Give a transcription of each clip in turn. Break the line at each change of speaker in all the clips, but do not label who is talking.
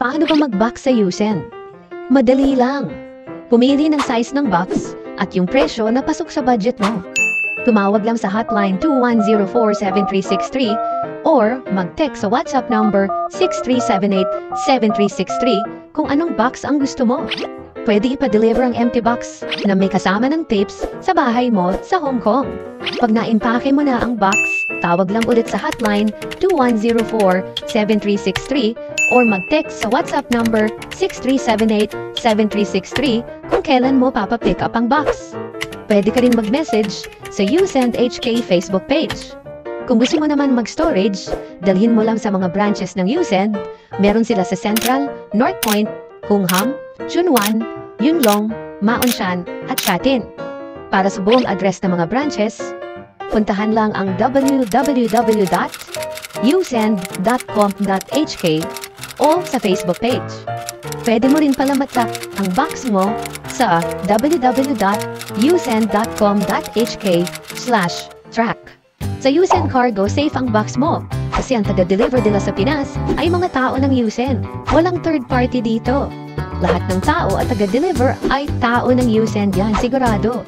Paano ba mag-box sa USEN? Madali lang. Pumili ng size ng box at yung presyo na pasok sa budget mo. Tumawag lang sa hotline 2104-7363 or mag-text sa WhatsApp number 6378-7363 kung anong box ang gusto mo. Pwede ipa-deliver ang empty box na may kasama ng tapes sa bahay mo sa Hong Kong. Pag na-impake mo na ang box, tawag lang ulit sa hotline 2104-7363 or mag-text sa WhatsApp number 6378-7363 kung kailan mo papapick up ang box. Pwede ka rin mag-message sa YouSend HK Facebook page. Kung gusto mo naman mag-storage, dalhin mo lang sa mga branches ng YouSend. Meron sila sa Central, North Point, Hung Hom, Chunwan, Yunlong, Maonshan at Shatin. Para sa buong address ng mga branches, puntahan lang ang www.usend.com.hk o sa Facebook page. Pwede mo rin pala matrack ang box mo sa www.usend.com.hk/track. Sa USEN Cargo, safe ang box mo kasi ang taga-deliver nila sa Pinas ay mga tao ng USEN. Walang third party dito. Lahat ng tao at taga-deliver ay tao ng USEN yan, sigurado.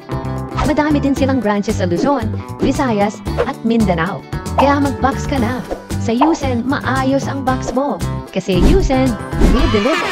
Madami din silang branches sa Luzon, Visayas at Mindanao. Kaya mag-box ka na. Sa USEN, maayos ang box mo. Kasi USEN, we deliver.